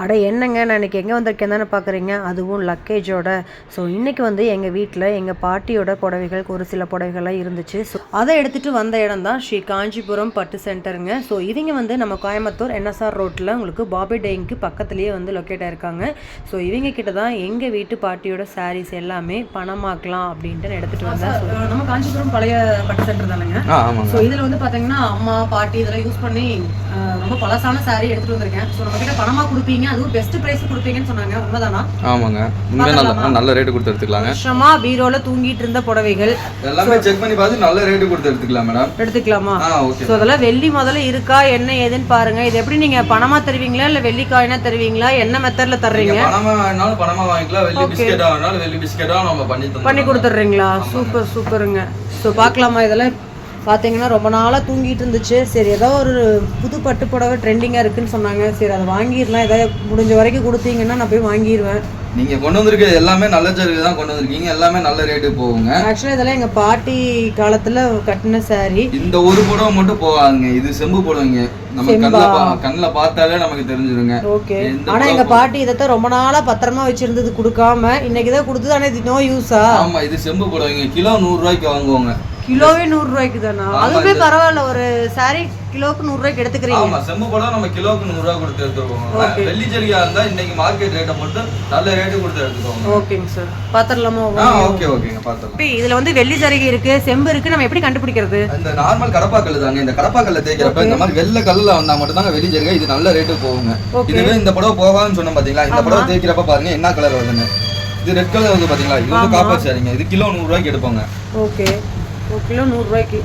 அட என்னங்க நான் இன்றைக்கி எங்கே வந்திருக்கேன் தானே பார்க்குறீங்க, அதுவும் லக்கேஜோட. ஸோ இன்றைக்கி வந்து எங்கள் வீட்டில் எங்கள் பாட்டியோட புடவைகள் ஒரு சில புடவைகள்லாம் இருந்துச்சு. ஸோ அதை எடுத்துகிட்டு வந்த இடம் தான் ஸ்ரீ காஞ்சிபுரம் பட்டு சென்டருங்க. ஸோ இவங்க வந்து நம்ம கோயம்புத்தூர் என்எஸ்ஆர் ரோட்டில் உங்களுக்கு பாபி டெய்ங்க்கு பக்கத்துலேயே வந்து லொக்கேட் ஆயிருக்காங்க. ஸோ இவங்க கிட்ட தான் எங்கள் வீட்டு பாட்டியோட சாரீஸ் எல்லாமே பணமாக்கலாம் அப்படின்ட்டு நான் எடுத்துகிட்டு வந்தேன். நம்ம காஞ்சிபுரம் பழைய பட்டு சென்டர் தானேங்க. ஸோ இதில் வந்து பார்த்தீங்கன்னா அம்மா பாட்டி இதெல்லாம் யூஸ் பண்ணி ரொம்ப பழசான சாரீ எடுத்துகிட்டு வந்திருக்கேன். ஸோ நம்ம கிட்ட பணமாக கொடுப்பீங்க, அதுவும் பெஸ்ட் பிரைஸ் கொடுப்பீங்கன்னு சொன்னாங்க. உண்மைதானா? ஆமாங்க, நல்ல ரேட் கொடுத்து எடுத்துக்கலாம். வருஷமா பீரோல தூங்கிட்டு இருந்த புடவைகள் எல்லாமே செக் பண்ணி பார்த்து நல்ல ரேட் கொடுத்து எடுத்துக்கலாம் மேடம். எடுத்துக்கலாமா? சோ அதெல்லாம் வெள்ளி முதல்ல இருக்கா என்ன ஏதுன்னு பாருங்க. இது எப்படி நீங்க பணமா தருவீங்களா இல்ல வெள்ளி காயினா தருவீங்களா, என்ன மெத்தட்ல தர்றீங்க? பணமா வேணாலும் பணமா வாங்கிக்கலாம், வெள்ளி பிஸ்கெட்டா வேணாலும் வெள்ளி பிஸ்கெட்டா நம்ம பண்ணி கொடுத்துறீங்களா? சூப்பர் சூப்பருங்க. ஸோ பார்க்கலாமா? இதெல்லாம் பார்த்தீங்கன்னா ரொம்ப நாளாக தூங்கிட்டு இருந்துச்சு. சரி ஏதோ ஒரு புது பட்டு புடவை ட்ரெண்டிங்காக இருக்குன்னு சொன்னாங்க. சரி அதை வாங்கிடலாம், ஏதாவது முடிஞ்ச வரைக்கும் கொடுத்தீங்கன்னா நான் போய் வாங்கிடுவேன். நீங்கள் கொண்டு வந்திருக்க எல்லாமே நல்ல ஜரிகை தான் கொண்டு வந்திருக்கீங்க, எல்லாமே நல்ல ரேட்டு போகுங்க. ஆக்சுவலாக இதெல்லாம் எங்கள் பாட்டி காலத்தில் கட்டின சாரி. இந்த ஒரு புடவை மட்டும் போகாதுங்க, இது செம்பு புடவைங்க. நம்ம கண்ணில் பார்த்தாலே நமக்கு தெரிஞ்சிருங்க. ஓகே. ஆனால் எங்கள் பாட்டி இதைத்தான் ரொம்ப நாளாக பத்திரமா வச்சிருந்தது கொடுக்காம இன்னைக்கு தான் கொடுத்தது. ஆனால் இது நோ யூஸா? ஆமாம், இது செம்பு புடவைங்க. கிலோ 100 ரூபாய்க்கு வாங்குவாங்க. கிலோவே 100 ரூபாய்க்கு தானா? அதுவே பரவாயில்ல. ஒரு சாரி கிலோக்கு 100 ரூபாய்க்கு எடுத்துக்கிறீங்க. ஆமா, செம்பு புடவை நம்ம கிலோக்கு 100 ரூபாய் கொடுத்து எடுத்துருவோம். வெள்ளி ஜரிகா இருந்தா இன்னைக்கு மார்க்கெட் ரேட்டை மட்டும் நல்ல ரேட்டு கொடுத்து எடுத்துக்கோங்க. ஓகேங்க சார், பாத்துறலாமா? ஓகேங்க, பாத்துறலாம். இதுல வந்து வெள்ளி ஜரிகை இருக்கு, செம்பு இருக்கு. நம்ம எப்படி கண்டுபிடிக்கிறது? இந்த நார்மல் கடப்பாக்கல் தாங்க. இந்த கடப்பாக்கல்ல தேய்க்கிறப்ப இந்த மாதிரி வெள்ளை கல்லுல வந்தா மட்டும் தாங்க வெள்ளி ஜரிகை. இது நல்ல ரேட்டு போகுங்க. இதுவே இந்த புடவை போகாதுன்னு சொன்னோம் பாத்தீங்களா, இந்த புடவை தேய்க்கிறப்ப பாருங்க என்ன கலர் வருதுன்னு. இது ரெட் கலர் வந்து பாத்தீங்களா, இது வந்து காப்பர் சாரிங்க. இது கிலோ 100 ரூபாய்க்கு எடுப்பாங்க. ஓகே. ஒரு கிலோ 100 ரூபாய்க்கு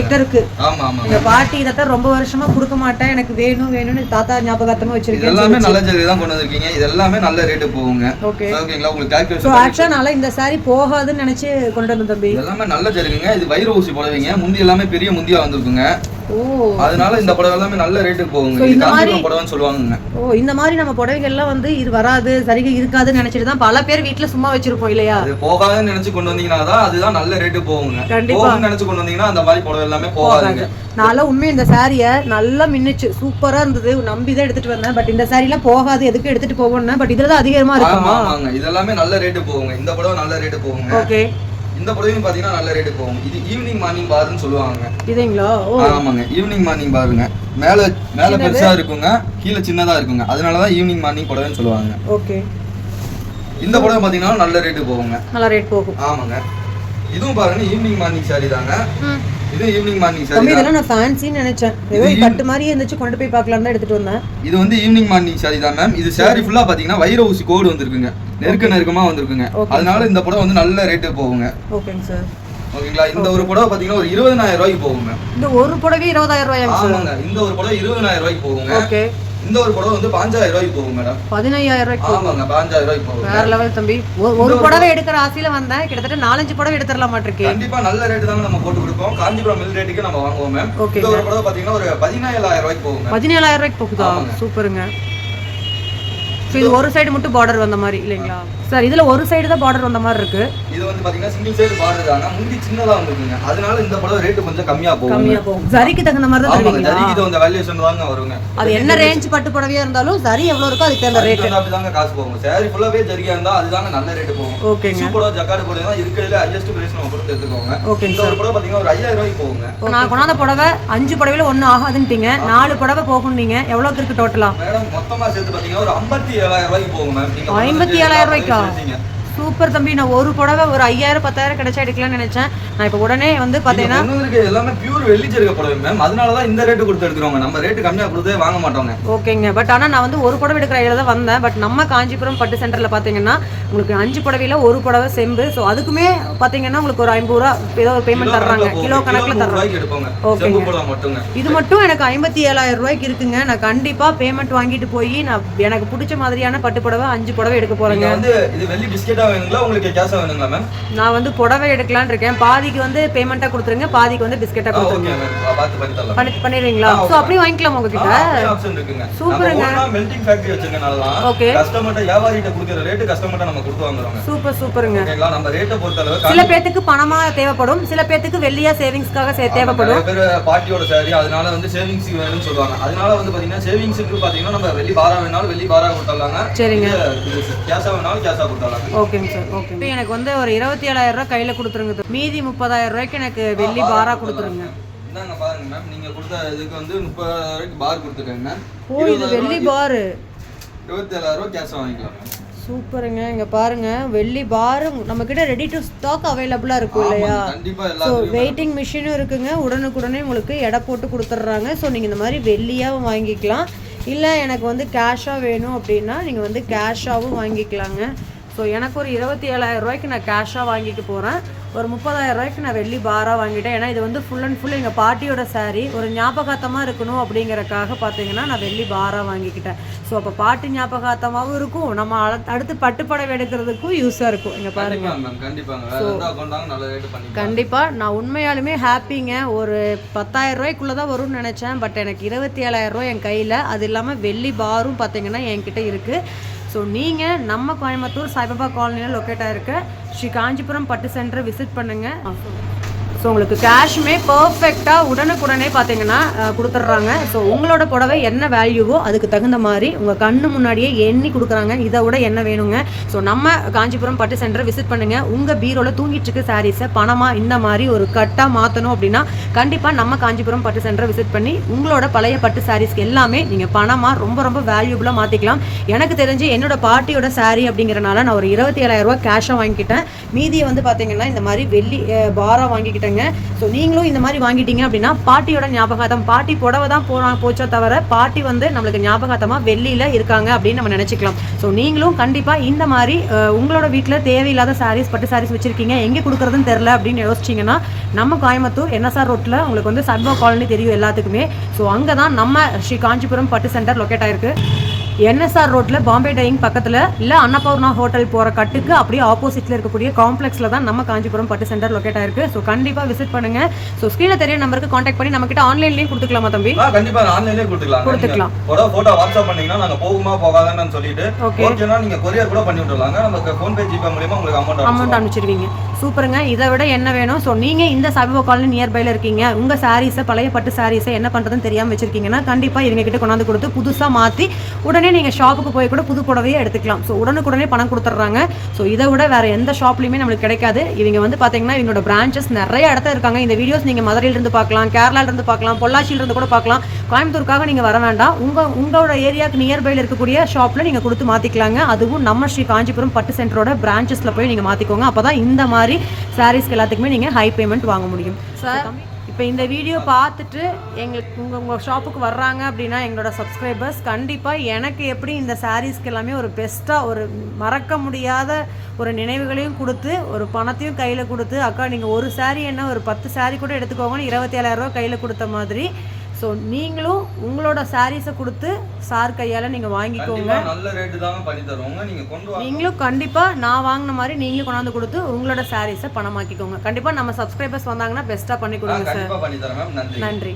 தான் இருக்கு. ஆமா ஆமா. இந்த பாட்டி இதைத்தான் ரொம்ப வருஷமா கொடுக்க மாட்டேன், எனக்கு வேணும்னு தாத்தா ஞாபகத்தமா வச்சிருக்கேன். எல்லாமே நல்ல ஜரிகை தான் கொண்டு வந்திருக்கீங்க. இது எல்லாமே நல்ல ரேட்டு போகுங்க. ஓகேங்களா? உங்களுக்கு கால்குலேஷன். சோ ஆக்சுவலா இந்த சாரி போகாதுன்னு நினைச்சு கொண்டு வந்த தம்பி. எல்லாமே நல்ல ஜரிகைங்க. இது வைர ஊசி புடவைங்க. முந்தி எல்லாமே பெரிய முந்தியா வந்திருக்குங்க. அதனால இந்த புடவை எல்லாமே நல்ல ரேட்டுக்கு போகுங்க. இந்த மாதிரி புடவைன்னு சொல்லுவாங்க. இந்த மாதிரி நம்ம புடவைகள் எல்லாம் வந்து இது வராது, சரிகை இருக்காதுன்னு நினைச்சிட்டு தான் பல பேர் வீட்டுல சும்மா வச்சிருப்போம் இல்லையா? அது போகாதுன்னு நினைச்சு கொண்டு வந்தீங்கன்னா தான் அதுதான் நல்ல ரேட்டு போகுங்க. போகும்னு நினைச்சு கொண்டு வந்தீங்கன்னா அந்த மாதிரி புடவை எல்லாமே போகாதுங்க. நான்லாம் உண்மையை இந்த சாரிய நல்லா மின்னுச்சு, சூப்பரா இருந்தது, நம்பி தான் எடுத்துட்டு வந்தேன். பட் இந்த சாரி எல்லாம் போகாது, எதுக்கு எடுத்துட்டு போகணும். பட் இதுல தான் அதிகமா இருக்கு. ஆமாங்க, இதெல்லாமே நல்ல ரேட்டு போகுங்க. இந்த புடவை நல்ல ரேட்டு போகுங்க. ஓகே. இந்த புடவையும் பாத்தீங்கன்னா நல்ல ரேட்டு போகும். இது ஈவினிங் மார்னிங் பார்னு சொல்லுவாங்க. இதுங்களா? ஆமாங்க, ஈவினிங் மார்னிங் பாருங்க. மேல பெருசா இருக்குங்க, கீழே சின்னதா இருக்குங்க. அதனாலதான் ஈவினிங் மார்னிங் புடவைன்னு சொல்லுவாங்க. ஓகே. இந்த புடவை பாத்தீங்கன்னா நல்ல ரேட்டு போகுங்க. நல்ல ரேட் போகும். ஆமாங்க. இதுவும் பாருங்க ஈவினிங் மார்னிங் சாரி தாங்க. இது ஈவினிங் மார்னிங் சாரி. தம்பி இதெல்லாம் நான் ஃபேன்சின்னு நினைச்சேன். ஏதோ பட்டு மாதிரியே இருந்துச்சு, கொண்டு போய் பார்க்கலாம் தான் எடுத்துட்டு வந்தேன். இது வந்து ஈவினிங் மார்னிங் சாரி தான் மேம். இது சாரி ஃபுல்லா பாத்தீங்கன்னா வைர ஊசி கோடு வந்திருக்குங்க, நெருக்கமா வந்திருக்குங்க. அதனால இந்த புடவை வந்து நல்ல ரேட்டு போகுங்க. ஓகேங்க சார். ஓகேங்களா? இந்த ஒரு புடவை பாத்தீங்கன்னா ஒரு 20,000 ரூபாய்க்கு போகுங்க. இந்த ஒரு புடவை 20,000 ரூபாயா? ஆமாங்க, இந்த ஒரு புடவை 20,000 ரூபாய்க்கு போகுங்க. ஓகே. இந்த ஒரு புடவை வந்து 15,000 ரூபாய்க்கு போகும் மேடம். 15,000 ரூபாய்க்கு? ஆமாங்க, 15,000 ரூபாய்க்கு போகும். வேற லெவல் தம்பி. ஒரு புடவை எடுக்கிற ஆசையில வந்தேன், கிட்டத்தட்ட 4-5 புடவை எடுத்துறலாம் மாட்டிருக்கு. கண்டிப்பா நல்ல ரேட் தாங்க நம்ம போட்டு கொடுப்போம். காஞ்சிபுரம் மில் ரேட்டுக்கு நம்ம வாங்குவோம் மேம். இந்த ஒரு புடவை பாத்தீங்கன்னா ஒரு 17,000 ரூபாய்க்கு போகும். 17,000 ரூபாய்க்கு போகுதா? சூப்பருங்க. இது ஒரு சைடு மட்டும் பார்டர் வந்த மாதிரி இல்லைங்களா சார்? இதுல ஒரு சைடு தான் பார்டர் வந்த மாதிரி இருக்கு. இது வந்து பாத்தீங்கன்னா சிங்கிள் சைடு பார்டர் தாங்க. முந்தி சின்னதா வந்துருக்குங்க. அதனால இந்த புடவை ரேட் கொஞ்சம் கம்மியா போகும். சரிக்கு தகுந்த மாதிரி தான் தருவீங்க. சரிக்கு தகுந்த வேல்யூஷன் தாங்க வருங்க. அது என்ன ரேஞ்ச் பட்டு புடவையா இருந்தாலும் சரி எவ்வளவு இருக்கோ அதுக்கு தகுந்த ரேட் அப்படிதாங்க காசு போகும். சாரி ஃபுல்லாவே ஜரிகா இருந்தா அதுதாங்க நல்ல ரேட் போகும். ஓகேங்க. புடவை ஜக்கார்ட் புடவை தான் இருக்கிறதுல ஹையஸ்ட் பிரைஸ் நம்ம கொடுத்து எடுத்துக்கோங்க. ஓகே. இந்த ஒரு புடவை பாத்தீங்கன்னா ஒரு 5,000 ரூபாய்க்கு போகுங்க. நான் கொண்டாந்த புடவை 5 புடவையில 1 ஆகாதுன்னுட்டீங்க, 4 புடவை போகும்னீங்க. எவ்வளவுக்கு இருக்கு டோட்டலா? மேடம் மொத்தமா சேர்த்து பாத்தீங்கன்னா ஒரு 57,000 ரூபாய்க்கு போகும் மேம். 57,000 ரூபாய்க்கா? சூப்பர் தம்பி. நான் ஒரு புடவை ஒரு 5,000 10,000 கிடைச்சா எடுக்கலாம்னு நினைச்சேன். நான் இப்ப உடனே வந்து பாத்தீங்கன்னா எல்லாமே பியூர் வெள்ளி ஜரிகை புடவை மேம். அதனாலதான் இந்த ரேட்டு கொடுத்து எடுக்கிறோங்க. நம்ம ரேட்டு கம்மியா கொடுத்தே வாங்க மாட்டோங்க. ஓகேங்க. பட் ஆனா நான் வந்து ஒரு புடவை எடுக்கிற ஐடியா தான் வந்தேன். பட் நம்ம காஞ்சிபுரம் பட்டு சென்டர்ல பாத்தீங்கன்னா உங்களுக்கு 5 புடவையில ஒரு புடவை செம்பு. ஸோ அதுக்குமே பாத்தீங்கன்னா உங்களுக்கு ஒரு 50 ரூபா ஏதோ ஒரு பேமெண்ட் தர்றாங்க, கிலோ கணக்குல தர்றாங்க. ஓகேங்க. இது மட்டும் எனக்கு 57,000 ரூபாய்க்கு இருக்குங்க. நான் கண்டிப்பா பேமெண்ட் வாங்கிட்டு போய் நான் எனக்கு பிடிச்ச மாதிரியான பட்டு புடவை 5 புடவை எடுக்க போறேங்க. இது வெள்ளி பிஸ்கெட் பிஸ்கெட்டா வேணுங்களா உங்களுக்கு கேஷா வேணுங்களா மேம்? நான் வந்து புடவை எடுக்கலாம்னு இருக்கேன். பாதிக்கு வந்து பேமெண்ட்டா கொடுத்துருங்க, பாதிக்கு வந்து பிஸ்கெட்டா கொடுத்துருங்க. ஓகே மேம், பார்த்து பண்ணி தரலாம். பண்ணிடுவீங்களா? சோ அப்படியே வாங்கிக்கலாம் உங்ககிட்ட. ஆப்ஷன் இருக்குங்க. சூப்பருங்க. நம்ம மெல்டிங் ஃபேக்டரி வச்சிருக்கனால ஓகே, கஸ்டமர்ட்ட வியாபாரிட்ட கொடுக்கிற ரேட் கஸ்டமர்ட்ட நம்ம கொடுத்து வாங்குறோம். சூப்பர் சூப்பருங்க. ஓகேங்களா? நம்ம ரேட்ட பொறுத்த அளவு சில பேத்துக்கு பணமா தேவைப்படும், சில பேத்துக்கு வெள்ளியா சேவிங்ஸ்க்காக தேவைப்படும். நிறைய பேர் பாட்டியோட சாரி அதனால வந்து சேவிங்ஸ் வேணும்னு சொல்லுவாங்க. அதனால வந்து பாத்தீங்கன்னா சேவிங்ஸ்க்கு பாத்தீங்கன்னா நம்ம வெள்ளி பாரா வேணாலும் வெள்ளி பாரா கொடுத்துடலாங்க. சரிங்க. கேஷா வேணாலும் கேஷா கொடுத்துடலாம். ஓகேங்க சார். ஓகே, இப்போ எனக்கு வந்து ஒரு 27,000 ரூபாய் கையில கொடுத்துருங்க. மீதி 30,000 ரூபாய்க்கு எனக்கு வெள்ளி பாரா கொடுத்துருங்க. இந்தாங்க பாருங்க மேம், நீங்க கொடுத்த இதுக்கு வந்து 30,000 ரூபாய்க்கு பார் கொடுத்துருக்கேங்க. ஓ, இது வெள்ளி பார். 27,000 ரூபாய் கேஷா வாங்கிக்கலாம் மேம். சூப்பருங்க. இங்க பாருங்க, வெள்ளி பார் நம்ம கிட்ட ரெடி டு ஸ்டாக் அவைலபிளா இருக்கும் இல்லையா? கண்டிப்பா ஸோ எல்லாரும் வெயிட்டிங் மிஷினும் இருக்குங்க. உடனுக்குடனே உங்களுக்கு எடை போட்டு கொடுத்துட்றாங்க. ஸோ நீங்கள் இந்த மாதிரி வெள்ளியாகவும் வாங்கிக்கலாம், இல்லை எனக்கு வந்து கேஷாக வேணும் அப்படின்னா நீங்கள் வந்து கேஷாகவும் வாங்கிக்கலாங்க. ஸோ எனக்கு ஒரு 27,000 ரூபாய்க்கு நான் கேஷாக வாங்கிக்க போகிறேன். ஒரு 30,000 ரூபாய்க்கு நான் வெள்ளி பாராக வாங்கிட்டேன். ஏன்னா இது வந்து ஃபுல் அண்ட் ஃபுல் எங்கள் பாட்டியோட சாரீ, ஒரு ஞாபகார்த்தமாக இருக்கணும் அப்படிங்கிறக்காக பார்த்தீங்கன்னா நான் வெள்ளி பாராக வாங்கிக்கிட்டேன். ஸோ அப்போ பாட்டி ஞாபகார்த்தமாகவும் இருக்கும், நம்ம அடுத்து பட்டுப்படவை எடுக்கிறதுக்கும் யூஸாக இருக்கும். இங்கே பாருங்க, கண்டிப்பாக நான் உண்மையாலுமே ஹாப்பிங்க. ஒரு 10,000 ரூபாய்க்குள்ளே தான் வரும்னு நினச்சேன், பட் எனக்கு 27,000 ரூபாய் என் கையில். அது இல்லாமல் வெள்ளி பாரும் பார்த்தீங்கன்னா என்கிட்ட இருக்குது. ஸோ நீங்கள் நம்ம கோயம்புத்தூர் சாய்பாபா காலனியில் லொக்கேட் ஆகிருக்க ஸ்ரீ காஞ்சிபுரம் பட்டு சென்டரை விசிட் பண்ணுங்கள். ஸோ உங்களுக்கு கேஷுமே பர்ஃபெக்டாக உடனுக்குடனே பார்த்தீங்கன்னா கொடுத்துட்றாங்க. ஸோ உங்களோட புடவை என்ன வேல்யூவோ அதுக்கு தகுந்த மாதிரி உங்கள் கண்ணு முன்னாடியே எண்ணி கொடுக்குறாங்க. இதை விட என்ன வேணுங்க? ஸோ நம்ம காஞ்சிபுரம் பட்டு சென்டரை விசிட் பண்ணுங்கள். உங்கள் பீரோவில் தூங்கிட்டு இருக்க சாரீஸை பணமாக இந்த மாதிரி ஒரு கட்டாக மாற்றணும் அப்படின்னா கண்டிப்பாக நம்ம காஞ்சிபுரம் பட்டு சென்டரை விசிட் பண்ணி உங்களோட பழைய பட்டு சாரீஸ்க்கு எல்லாமே நீங்கள் பணமாக ரொம்ப ரொம்ப வேல்யூபுளாக மாற்றிக்கலாம். எனக்கு தெரிஞ்சு என்னோட பாட்டியோட சாரீ அப்படிங்கிறனால நான் ஒரு 27,000 ரூபாய் கேஷாக வாங்கிக்கிட்டேன். மீதியை வந்து பார்த்தீங்கன்னா இந்த மாதிரி வெள்ளி பாராக வாங்கிக்கிட்டேன். ஸோ நீங்களும் இந்த மாதிரி வாங்கிட்டீங்க அப்படின்னா பாட்டியோட ஞாபகார்த்தம், பாட்டி புடவை தான் போச்சோ தவிர பாட்டி வந்து நம்மளுக்கு ஞாபகார்த்தமாக வெள்ளியில் இருக்காங்க அப்படின்னு நம்ம நினச்சிக்கலாம். ஸோ நீங்களும் கண்டிப்பாக இந்த மாதிரி உங்களோட வீட்டில் தேவையில்லாத சாரீஸ் பட்டு சாரீஸ் வச்சுருக்கீங்க, எங்கே கொடுக்குறதுன்னு தெரில அப்படின்னு யோசிச்சிங்கன்னா நம்ம கோயம்புத்தூர் NSR ரோட்டில் உங்களுக்கு வந்து சர்வா காலனி தெரியும் எல்லாத்துக்குமே. ஸோ அங்கே தான் நம்ம ஸ்ரீ காஞ்சிபுரம் பட்டு சென்டர் லொக்கேட் ஆயிருக்கு. NSR ரோட்டில் பாம்பே டையிங் பக்கத்தில் இல்லை அன்னபூர்ணா ஹோட்டல் போகிற கட்டுக்கு அப்படியே ஆப்போசிட்டில் இருக்கக்கூடிய காம்ப்ளெக்ஸில் தான் நம்ம காஞ்சிபுரம் பட்டு சென்டர் லொக்கேட் ஆயிருக்கு. ஸோ கண்டிப்பாக விசிட் பண்ணுங்கள். ஸோ ஸ்க்ரீனில் தெரிய நம்பருக்கு காண்டாக்ட் பண்ணி நம்மகிட்ட ஆன்லைன்லேயும் கொடுத்துக்கலாமா தம்பி? கண்டிப்பாக ஆன்லைன்லேயே கொடுத்துக்கலாம். ஃபோட்டோ வாட்ஸ்அப் பண்ணீங்கன்னா நாங்கள் போகுமா போகாதான்னு சொல்லிட்டு ஓகேனா நீங்கள் கொரியர் கூட பண்ணி விட்டுருலாங்க. நமக்கு ஃபோன்பே ஜிபே மூலியமாக உங்களுக்கு அமௌண்ட் அனுப்பிச்சிருவீங்க. சூப்பருங்க. இதை விட என்ன வேணும்? ஸோ நீங்கள் இந்த சாய்பாபா காலனி நியர்பையில் இருக்கீங்க, உங்கள் சாரீஸை பழைய பட்டு சாரீஸை என்ன பண்ணுறதுன்னு தெரியாமல் வச்சிருக்கீங்கன்னா கண்டிப்பாக இவங்க கிட்ட கொண்டாந்து கொடுத்து புதுசாக மாற்றி உடனே நீங்கள் ஷாப்புக்கு போய் கூட புது புடவையே எடுத்துக்கலாம். ஸோ உடனுக்குடனே பணம் கொடுத்துட்றாங்க. ஸோ இதை விட வேறு எந்த ஷாப்லையுமே நம்மளுக்கு கிடைக்காது. இவங்க வந்து பார்த்தீங்கன்னா இவங்களோட பிரான்ச்சஸ் நிறைய இடத்துல இருக்காங்க. இந்த வீடியோஸ் நீங்கள் மதுரையிலிருந்து பார்க்கலாம், கேரளாவிலிருந்து பார்க்கலாம், பொள்ளாச்சியிலிருந்து கூட பார்க்கலாம். கோயம்புத்தூருக்காக நீங்கள் வர வேண்டாம். உங்களோட ஏரியாவுக்கு நியர்பையில் இருக்கக்கூடிய ஷாப்பில் நீங்கள் கொடுத்து மாற்றிக்கலாங்க. அதுவும் நம்ம ஸ்ரீ காஞ்சிபுரம் பட்டு சென்டரோட பிரான்ச்சஸில் போய் நீங்கள் மாற்றிக்கோங்க. அப்போ தான் இந்த மாதிரி சாரீஸ்க்கு எல்லாத்துக்குமே நீங்கள் ஹை பேமெண்ட் வாங்க முடியும். சார் இப்போ இந்த வீடியோ பார்த்துட்டு எங்களுக்கு உங்கள் ஷாப்புக்கு வர்றாங்க அப்படின்னா எங்களோட சப்ஸ்கிரைபர்ஸ் கண்டிப்பாக எனக்கு எப்படி இந்த சாரீஸ்க்கு எல்லாமே ஒரு பெஸ்ட்டாக ஒரு மறக்க முடியாத ஒரு நினைவுகளையும் கொடுத்து ஒரு பணத்தையும் கையில் கொடுத்து, அக்கா நீங்கள் ஒரு சாரீ என்ன ஒரு 10 சாரீ கூட எடுத்துக்கோங்கன்னு 27,000 ரூபா கையில் கொடுத்த மாதிரி. ஸோ நீங்களும் உங்களோட சாரீஸை கொடுத்து சார் கையால் நீங்கள் வாங்கிக்கோங்க. நல்ல ரேட்டு தான் பண்ணி தருவாங்க. நீங்களும் கண்டிப்பாக நான் வாங்கின மாதிரி நீங்களும் கொண்டாந்து கொடுத்து உங்களோட சாரீஸை பணமாக்கிக்கோங்க. கண்டிப்பாக நம்ம சப்ஸ்கிரைபர்ஸ் வந்தாங்கன்னா பெஸ்ட்டாக பண்ணி கொடுங்க சார். நன்றி.